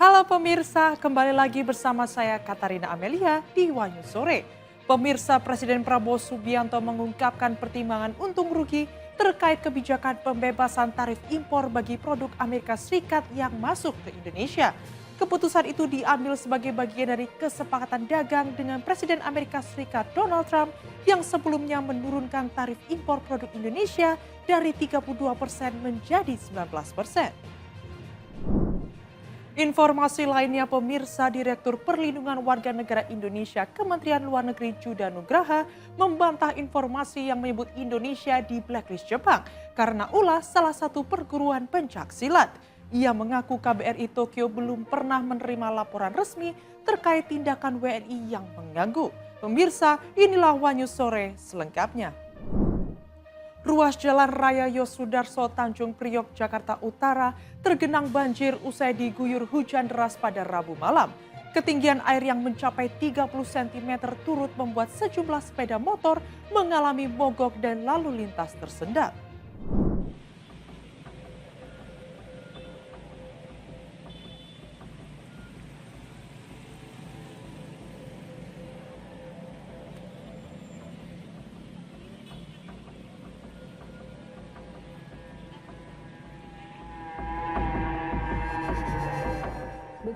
Halo pemirsa, kembali lagi bersama saya Katarina Amelia di Wanyu Sore. Pemirsa, Presiden Prabowo Subianto mengungkapkan pertimbangan untung rugi terkait kebijakan pembebasan tarif impor bagi produk Amerika Serikat yang masuk ke Indonesia. Keputusan itu diambil sebagai bagian dari kesepakatan dagang dengan Presiden Amerika Serikat Donald Trump yang sebelumnya menurunkan tarif impor produk Indonesia dari 32% menjadi 19%. Informasi lainnya pemirsa, Direktur Perlindungan Warga Negara Indonesia Kementerian Luar Negeri Juda Nugraha membantah informasi yang menyebut Indonesia di blacklist Jepang karena ulah salah satu perguruan pencak silat. Ia mengaku KBRI Tokyo belum pernah menerima laporan resmi terkait tindakan WNI yang mengganggu. Pemirsa, inilah Wanyu Sore selengkapnya. Ruas Jalan Raya Yosudarso Tanjung Priok, Jakarta Utara tergenang banjir usai diguyur hujan deras pada Rabu malam. Ketinggian air yang mencapai 30 cm turut membuat sejumlah sepeda motor mengalami mogok dan lalu lintas tersendat.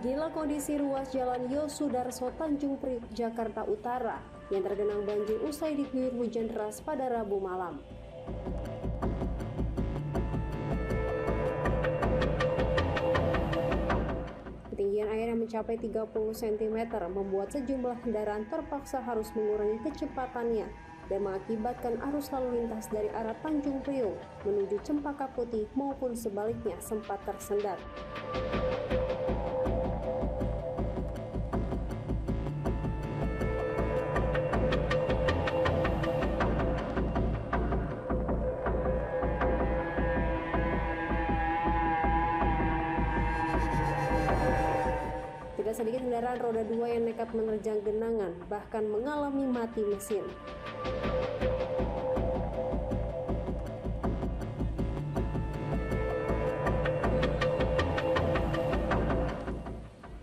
Beginilah kondisi ruas Jalan Yosudarso Tanjung Priok, Jakarta Utara yang tergenang banjir usai diguyur hujan deras pada Rabu malam. Ketinggian air yang mencapai 30 cm membuat sejumlah kendaraan terpaksa harus mengurangi kecepatannya dan mengakibatkan arus lalu lintas dari arah Tanjung Priok menuju Cempaka Putih maupun sebaliknya sempat tersendat. Tidak sedikit kendaraan roda 2 yang nekat menerjang genangan, bahkan mengalami mati mesin.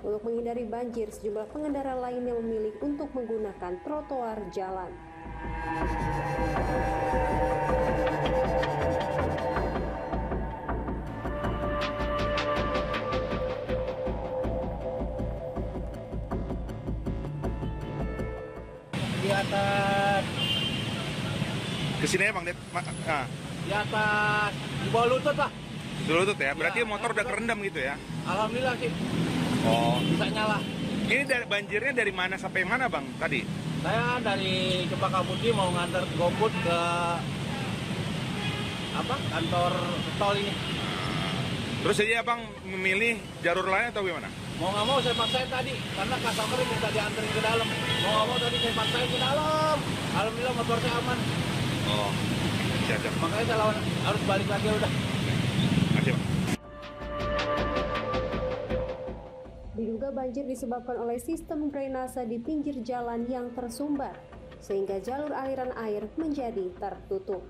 Untuk menghindari banjir, sejumlah pengendara lainnya memilih untuk menggunakan trotoar jalan. Di atas Kesini ya Bang Det? Nah, di atas di bawah lutut lah. dulu tuh ya, berarti Ya, motor udah kerendam gitu ya? Alhamdulillah sih Oh, bisa nyala. ini banjirnya dari mana sampai mana Bang tadi? Saya dari Cempaka Putih mau nganter GoFood ke kantor tol ini. Terus jadi Abang memilih jalur lain atau gimana? Mau nggak mau saya paksain tadi karena customer minta dianterin ke dalam. Mau nggak mau tadi saya paksain ke dalam. Alhamdulillah motor saya aman. Oh, siap. Makanya saya lawan harus balik lagi udah. Makasih Bang. Diduga banjir disebabkan oleh sistem drainase di pinggir jalan yang tersumbat, sehingga jalur aliran air menjadi tertutup.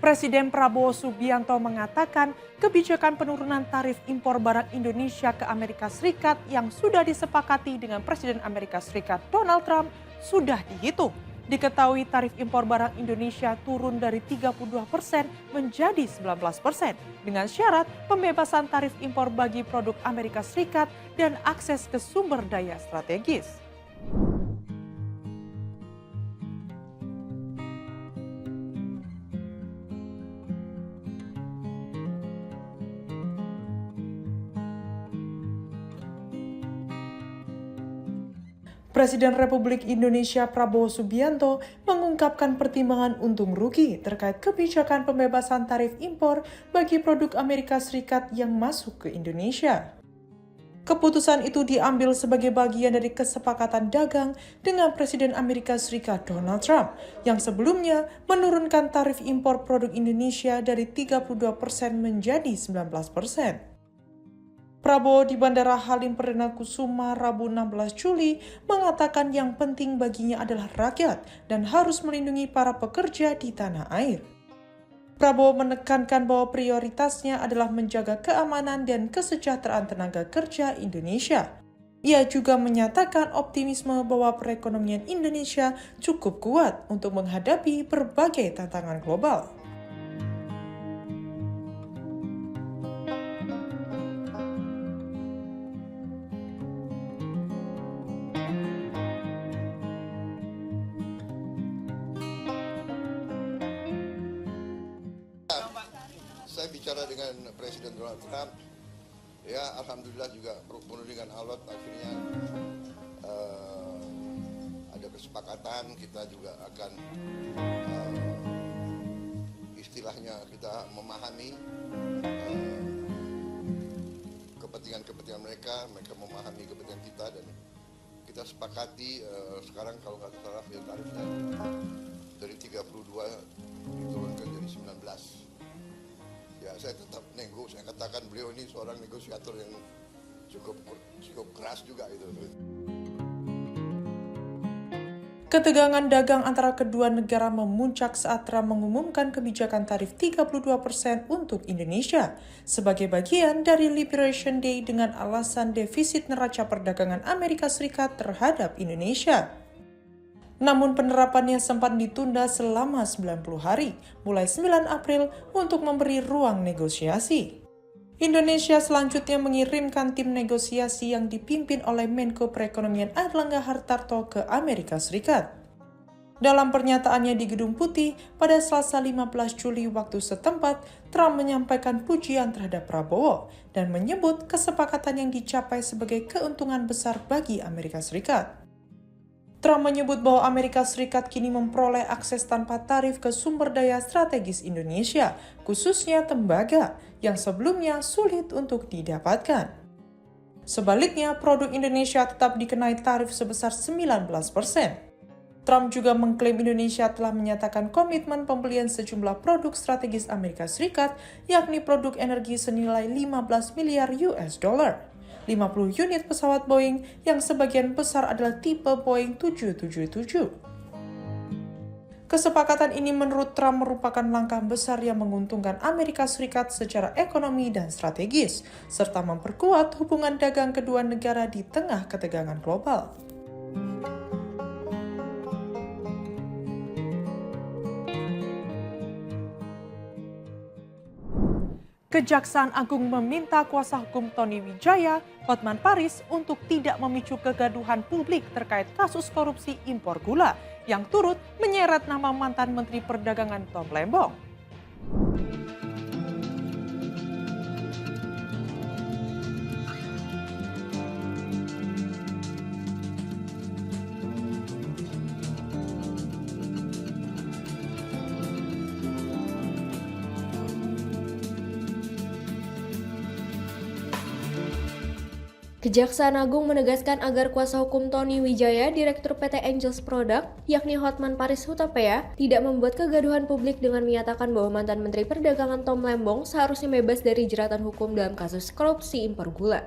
Presiden Prabowo Subianto mengatakan kebijakan penurunan tarif impor barang Indonesia ke Amerika Serikat yang sudah disepakati dengan Presiden Amerika Serikat Donald Trump sudah dihitung. Diketahui tarif impor barang Indonesia turun dari 32% menjadi 19% dengan syarat pembebasan tarif impor bagi produk Amerika Serikat dan akses ke sumber daya strategis. Presiden Republik Indonesia Prabowo Subianto mengungkapkan pertimbangan untung rugi terkait kebijakan pembebasan tarif impor bagi produk Amerika Serikat yang masuk ke Indonesia. Keputusan itu diambil sebagai bagian dari kesepakatan dagang dengan Presiden Amerika Serikat Donald Trump yang sebelumnya menurunkan tarif impor produk Indonesia dari 32% menjadi 19%. Prabowo di Bandara Halim Perdana Kusuma Rabu 16 Juli mengatakan yang penting baginya adalah rakyat dan harus melindungi para pekerja di tanah air. Prabowo menekankan bahwa prioritasnya adalah menjaga keamanan dan kesejahteraan tenaga kerja Indonesia. Ia juga menyatakan optimisme bahwa perekonomian Indonesia cukup kuat untuk menghadapi berbagai tantangan global. Saya bicara dengan Presiden Donald Trump, ya alhamdulillah juga penuh dengan Allah, akhirnya ada kesepakatan. Kita juga akan istilahnya kita memahami kepentingan mereka memahami kepentingan kita, dan kita sepakati sekarang kalau nggak salah ya tarifnya dari 32 diturunkan jadi 19. Ya, saya tetap nego. Saya katakan beliau ini seorang negosiator yang cukup keras juga itu. Ketegangan dagang antara kedua negara memuncak saat Trump mengumumkan kebijakan tarif 32% untuk Indonesia sebagai bagian dari Liberation Day dengan alasan defisit neraca perdagangan Amerika Serikat terhadap Indonesia. Namun penerapannya sempat ditunda selama 90 hari, mulai 9 April untuk memberi ruang negosiasi. Indonesia selanjutnya mengirimkan tim negosiasi yang dipimpin oleh Menko Perekonomian Airlangga Hartarto ke Amerika Serikat. Dalam pernyataannya di Gedung Putih pada Selasa 15 Juli waktu setempat, Trump menyampaikan pujian terhadap Prabowo dan menyebut kesepakatan yang dicapai sebagai keuntungan besar bagi Amerika Serikat. Trump menyebut bahwa Amerika Serikat kini memperoleh akses tanpa tarif ke sumber daya strategis Indonesia, khususnya tembaga, yang sebelumnya sulit untuk didapatkan. Sebaliknya, produk Indonesia tetap dikenai tarif sebesar 19%. Trump juga mengklaim Indonesia telah menyatakan komitmen pembelian sejumlah produk strategis Amerika Serikat, yakni produk energi senilai 15 miliar US dollar. 50 unit pesawat Boeing yang sebagian besar adalah tipe Boeing 777. Kesepakatan ini menurut Trump merupakan langkah besar yang menguntungkan Amerika Serikat secara ekonomi dan strategis, serta memperkuat hubungan dagang kedua negara di tengah ketegangan global. Kejaksaan Agung meminta kuasa hukum Tony Wijaya, Hotman Paris, untuk tidak memicu kegaduhan publik terkait kasus korupsi impor gula yang turut menyeret nama mantan Menteri Perdagangan Tom Lembong. Kejaksaan Agung menegaskan agar kuasa hukum Tony Wijaya, Direktur PT Angels Product, yakni Hotman Paris Hutapea, tidak membuat kegaduhan publik dengan menyatakan bahwa mantan Menteri Perdagangan Tom Lembong seharusnya bebas dari jeratan hukum dalam kasus korupsi impor gula.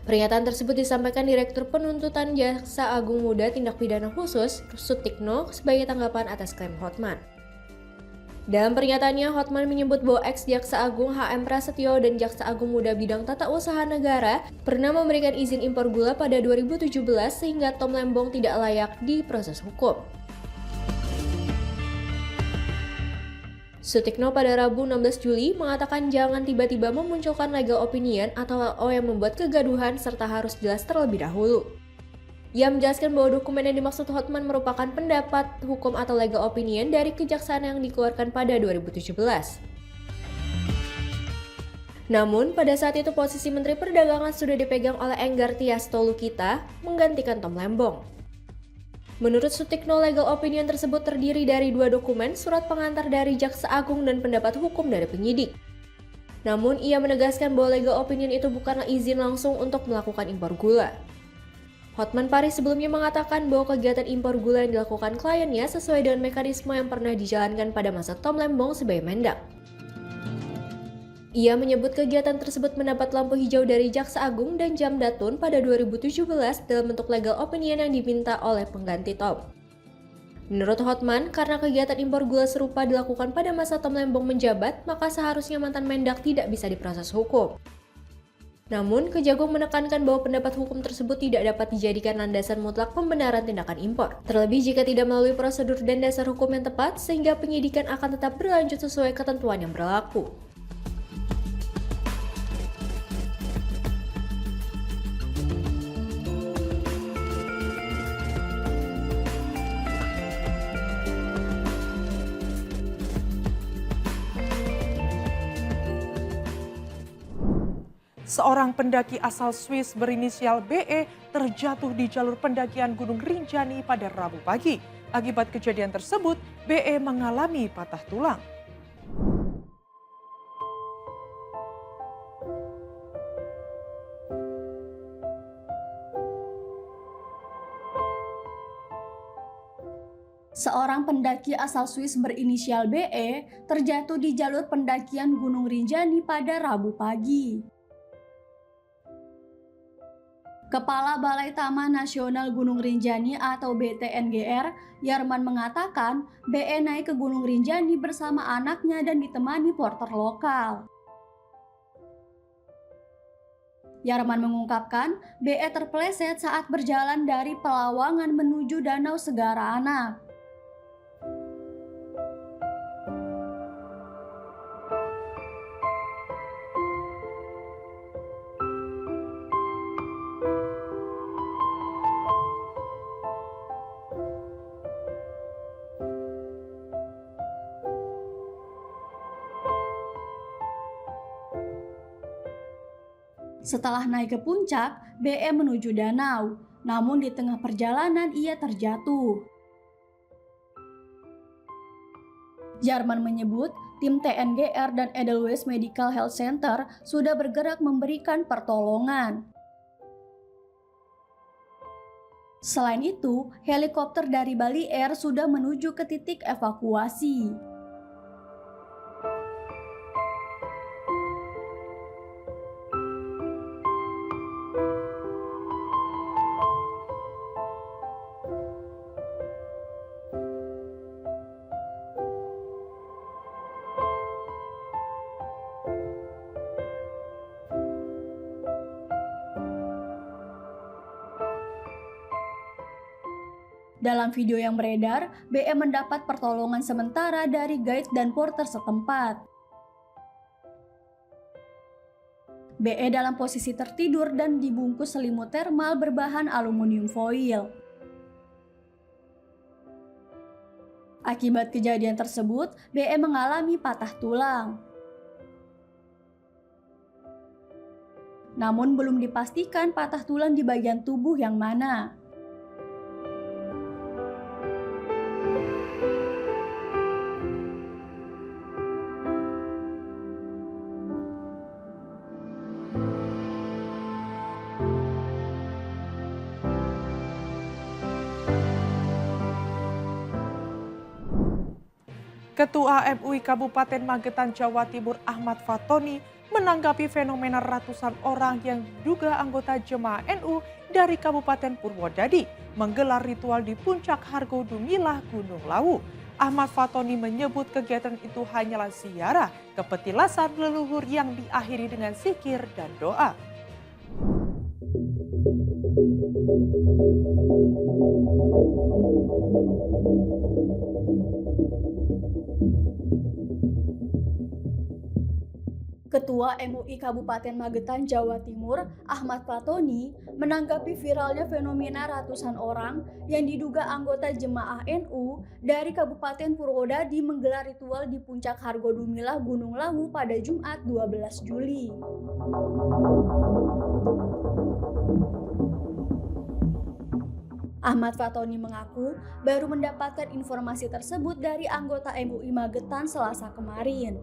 Pernyataan tersebut disampaikan Direktur Penuntutan Jaksa Agung Muda Tindak Pidana Khusus, Sutikno, sebagai tanggapan atas klaim Hotman. Dalam pernyataannya, Hotman menyebut bahwa ex-Jaksa Agung HM Prasetyo dan Jaksa Agung Muda Bidang Tata Usaha Negara pernah memberikan izin impor gula pada 2017 sehingga Tom Lembong tidak layak diproses hukum. Sutikno pada Rabu 16 Juli mengatakan jangan tiba-tiba memunculkan legal opinion atau LO yang membuat kegaduhan serta harus jelas terlebih dahulu. Ia menjelaskan bahwa dokumen yang dimaksud Hotman merupakan pendapat hukum atau legal opinion dari kejaksaan yang dikeluarkan pada 2017. Namun, pada saat itu posisi Menteri Perdagangan sudah dipegang oleh Enggar Tias Tolukita menggantikan Tom Lembong. Menurut Sutikno, legal opinion tersebut terdiri dari 2 dokumen, surat pengantar dari Jaksa Agung dan pendapat hukum dari penyidik. Namun, ia menegaskan bahwa legal opinion itu bukanlah izin langsung untuk melakukan impor gula. Hotman Paris sebelumnya mengatakan bahwa kegiatan impor gula yang dilakukan kliennya sesuai dengan mekanisme yang pernah dijalankan pada masa Tom Lembong sebagai Mendak. Ia menyebut kegiatan tersebut mendapat lampu hijau dari Jaksa Agung dan Jamdatun pada 2017 dalam bentuk legal opinion yang diminta oleh pengganti Tom. Menurut Hotman, karena kegiatan impor gula serupa dilakukan pada masa Tom Lembong menjabat, maka seharusnya mantan Mendak tidak bisa diproses hukum. Namun, Kejagung menekankan bahwa pendapat hukum tersebut tidak dapat dijadikan landasan mutlak pembenaran tindakan impor. Terlebih jika tidak melalui prosedur dan dasar hukum yang tepat, sehingga penyidikan akan tetap berlanjut sesuai ketentuan yang berlaku. Seorang pendaki asal Swiss berinisial BE terjatuh di jalur pendakian Gunung Rinjani pada Rabu pagi. Akibat kejadian tersebut, BE mengalami patah tulang. Seorang pendaki asal Swiss berinisial BE terjatuh di jalur pendakian Gunung Rinjani pada Rabu pagi. Kepala Balai Taman Nasional Gunung Rinjani atau BTNGR, Yarman mengatakan BE naik ke Gunung Rinjani bersama anaknya dan ditemani porter lokal. Yarman mengungkapkan BE terpeleset saat berjalan dari Pelawangan menuju Danau Segara Anak. Setelah naik ke puncak, BE menuju danau, namun di tengah perjalanan ia terjatuh. Yarman menyebut tim TNGR dan Edelweiss Medical Health Center sudah bergerak memberikan pertolongan. Selain itu, helikopter dari Bali Air sudah menuju ke titik evakuasi. Dalam video yang beredar, BE mendapat pertolongan sementara dari guide dan porter setempat. BE dalam posisi tertidur dan dibungkus selimut termal berbahan aluminium foil. Akibat kejadian tersebut, BE mengalami patah tulang. Namun belum dipastikan patah tulang di bagian tubuh yang mana. Ketua MUI Kabupaten Magetan, Jawa Timur Ahmad Fatoni menanggapi fenomena ratusan orang yang diduga anggota jemaah NU dari Kabupaten Purwodadi menggelar ritual di Puncak Hargo Dumilah, Gunung Lawu. Ahmad Fatoni menyebut kegiatan itu hanyalah ziarah kepetilasan leluhur yang diakhiri dengan zikir dan doa. Ketua MUI Kabupaten Magetan, Jawa Timur, Ahmad Fatoni, menanggapi viralnya fenomena ratusan orang yang diduga anggota jemaah NU dari Kabupaten Purwodadi menggelar ritual di Puncak Hargo Dumilah, Gunung Lawu pada Jumat 12 Juli. Ahmad Fatoni mengaku baru mendapatkan informasi tersebut dari anggota MUI Magetan Selasa kemarin.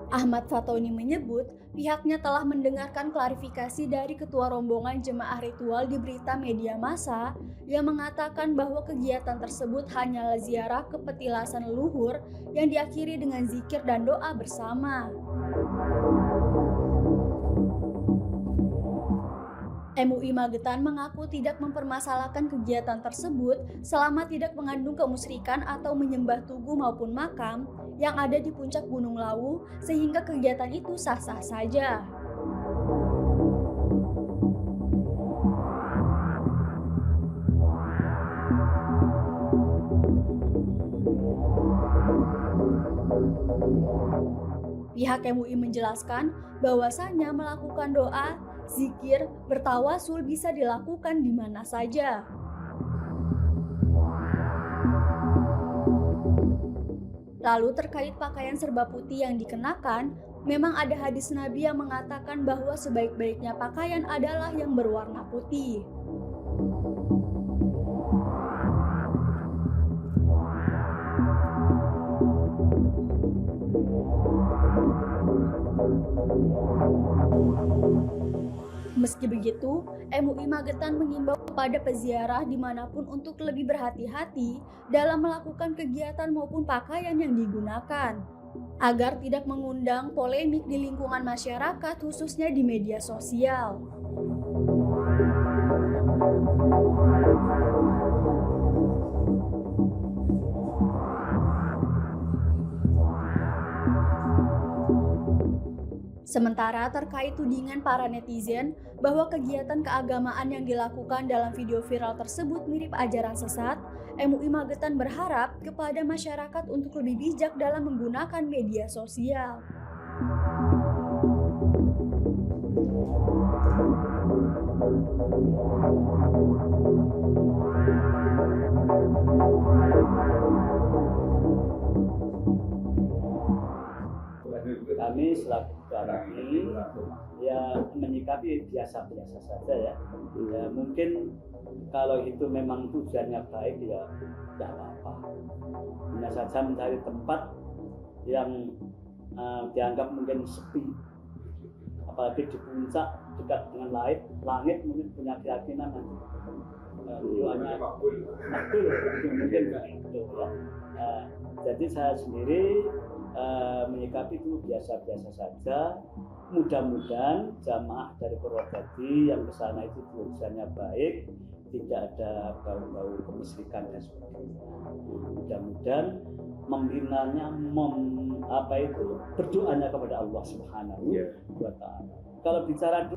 Ahmad Ahmad Fatoni menyebut pihaknya telah mendengarkan klarifikasi dari ketua rombongan jemaah ritual di berita media massa yang mengatakan bahwa kegiatan tersebut hanyalah ziarah ke petilasan leluhur yang diakhiri dengan zikir dan doa bersama. MUI Magetan mengaku tidak mempermasalahkan kegiatan tersebut selama tidak mengandung kemusyrikan atau menyembah tugu maupun makam yang ada di puncak Gunung Lawu, sehingga kegiatan itu sah-sah saja. Pihak MUI menjelaskan bahwasannya melakukan doa, zikir, bertawasul bisa dilakukan di mana saja. Lalu terkait pakaian serba putih yang dikenakan, memang ada hadis Nabi yang mengatakan bahwa sebaik-baiknya pakaian adalah yang berwarna putih. Meski begitu, MUI Magetan mengimbau kepada peziarah dimanapun untuk lebih berhati-hati dalam melakukan kegiatan maupun pakaian yang digunakan, agar tidak mengundang polemik di lingkungan masyarakat khususnya di media sosial. Sementara terkait tudingan para netizen bahwa kegiatan keagamaan yang dilakukan dalam video viral tersebut mirip ajaran sesat, MUI Magetan berharap kepada masyarakat untuk lebih bijak dalam menggunakan media sosial. Kami selaku kami ya menyikapi biasa-biasa saja ya. Ya mungkin kalau itu memang tujuannya baik ya tidak apa-apa. Hanya saja mencari tempat yang dianggap mungkin sepi, apalagi di puncak dekat dengan langit mungkin punya keyakinan nanti doanya makbul mungkin gitu ya. Jadi saya sendiri menyikapi itu biasa-biasa saja. Mudah-mudahan jamaah dari Purwodadi yang ke sana itu tujuannya baik, tidak ada bau-bau kemusyrikan dan sebagainya. Mudah-mudahan membinanya berdoanya kepada Allah Subhanahu wa Ta'ala. Kalau bicara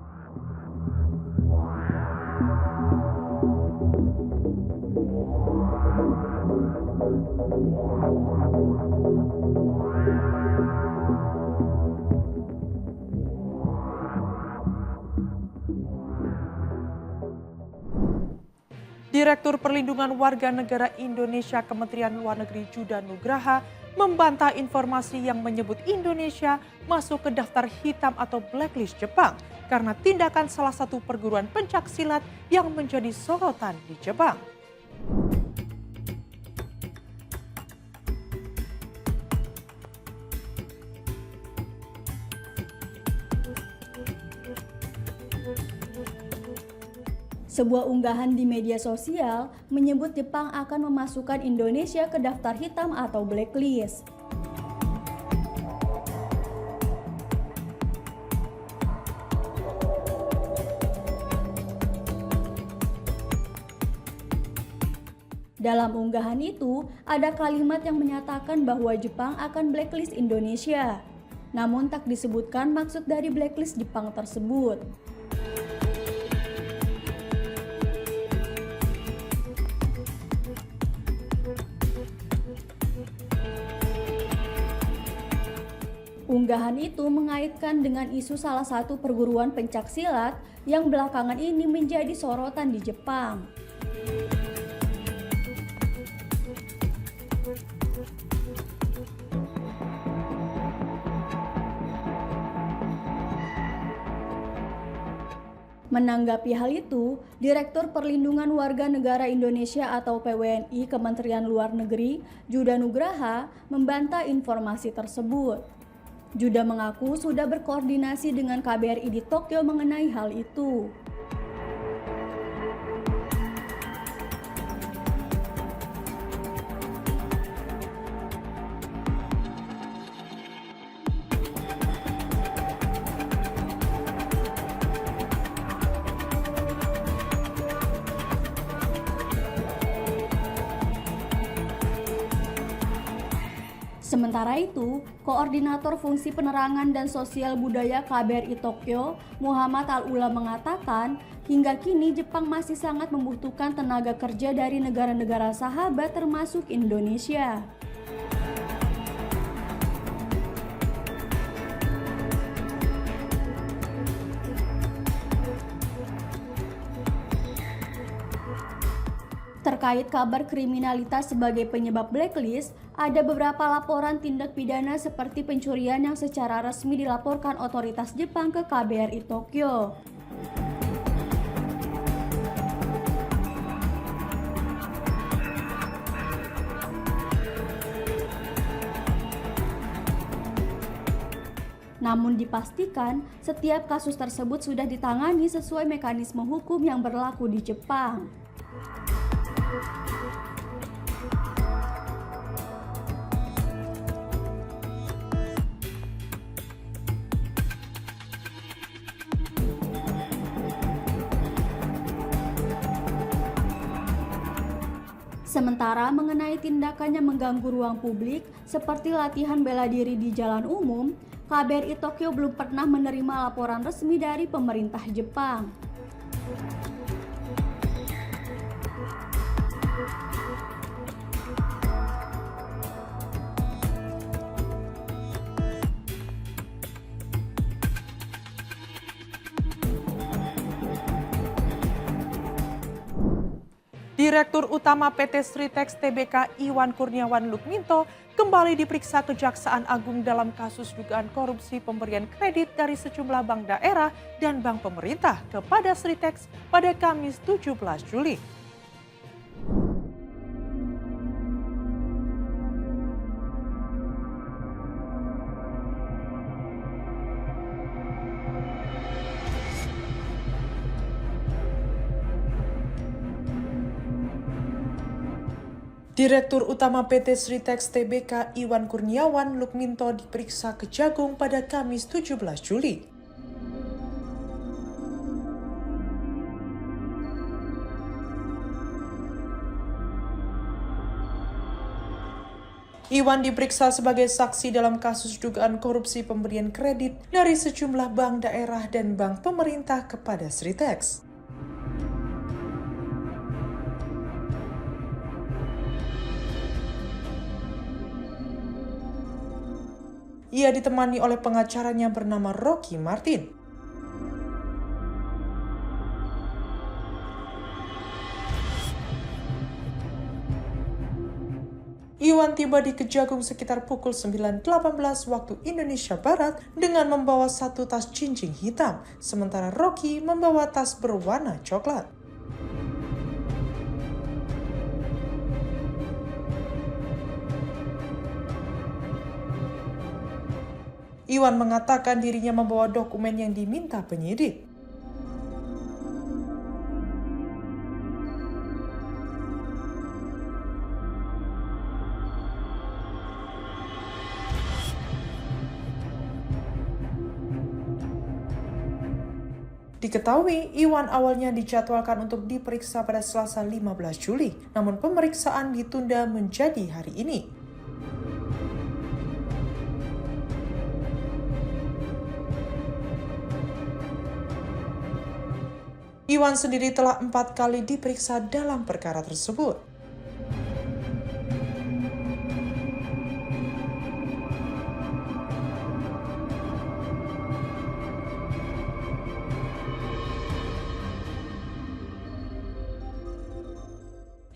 Direktur Perlindungan Warga Negara Indonesia Kementerian Luar Negeri Judan Nugraha membantah informasi yang menyebut Indonesia masuk ke daftar hitam atau blacklist Jepang karena tindakan salah satu perguruan pencak silat yang menjadi sorotan di Jepang. Sebuah unggahan di media sosial menyebut Jepang akan memasukkan Indonesia ke daftar hitam atau blacklist. Dalam unggahan itu, ada kalimat yang menyatakan bahwa Jepang akan blacklist Indonesia. Namun tak disebutkan maksud dari blacklist Jepang tersebut. Unggahan itu mengaitkan dengan isu salah satu perguruan pencak silat yang belakangan ini menjadi sorotan di Jepang. Menanggapi hal itu, Direktur Perlindungan Warga Negara Indonesia atau PWNI Kementerian Luar Negeri, Judan Nugraha, membantah informasi tersebut. Juda mengaku sudah berkoordinasi dengan KBRI di Tokyo mengenai hal itu. Sementara itu, Koordinator Fungsi Penerangan dan Sosial Budaya KBRI Tokyo, Muhammad Al-Ula mengatakan, hingga kini Jepang masih sangat membutuhkan tenaga kerja dari negara-negara sahabat termasuk Indonesia. Terkait kabar kriminalitas sebagai penyebab blacklist, ada beberapa laporan tindak pidana seperti pencurian yang secara resmi dilaporkan otoritas Jepang ke KBRI Tokyo. Namun dipastikan, setiap kasus tersebut sudah ditangani sesuai mekanisme hukum yang berlaku di Jepang. Sementara mengenai tindakannya mengganggu ruang publik seperti latihan bela diri di jalan umum, KBRI Tokyo belum pernah menerima laporan resmi dari pemerintah Jepang. Direktur Utama PT Sritex Tbk Iwan Kurniawan Lukminto kembali diperiksa Kejaksaan Agung dalam kasus dugaan korupsi pemberian kredit dari sejumlah bank daerah dan bank pemerintah kepada Sritex pada Kamis 17 Juli. Direktur Utama PT Sritex Tbk Iwan Kurniawan Lukminto diperiksa Kejagung pada Kamis 17 Juli. Iwan diperiksa sebagai saksi dalam kasus dugaan korupsi pemberian kredit dari sejumlah bank daerah dan bank pemerintah kepada Sritex. Ia ditemani oleh pengacaranya bernama Rocky Martin. Iwan tiba di Kejagung sekitar pukul 9.18 waktu Indonesia Barat dengan membawa satu tas cincin hitam, sementara Rocky membawa tas berwarna coklat. Iwan mengatakan dirinya membawa dokumen yang diminta penyidik. Diketahui, Iwan awalnya dijadwalkan untuk diperiksa pada Selasa 15 Juli, namun pemeriksaan ditunda menjadi hari ini. Iwan sendiri telah 4 kali diperiksa dalam perkara tersebut.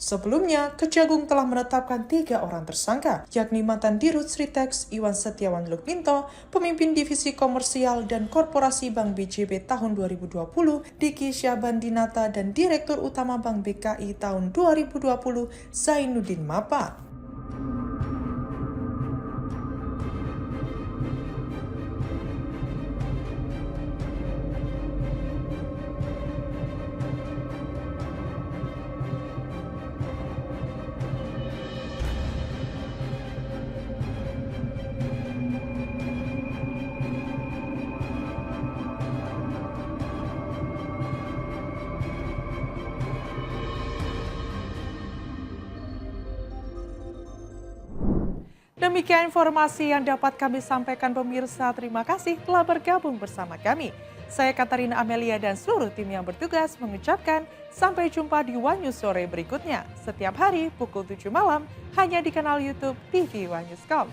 Sebelumnya, Kejagung telah menetapkan 3 orang tersangka, yakni mantan Dirut Sritex Iwan Setiawan Lukminto, pemimpin divisi komersial dan korporasi Bank BJB tahun 2020, Diki Syahbandinata, dan Direktur Utama Bank BKI tahun 2020, Zainuddin Mapa. Demikian informasi yang dapat kami sampaikan pemirsa. Terima kasih telah bergabung bersama kami. Saya Katarina Amelia dan seluruh tim yang bertugas mengucapkan sampai jumpa di One News sore berikutnya. Setiap hari pukul 7 malam hanya di kanal YouTube TV One News.com.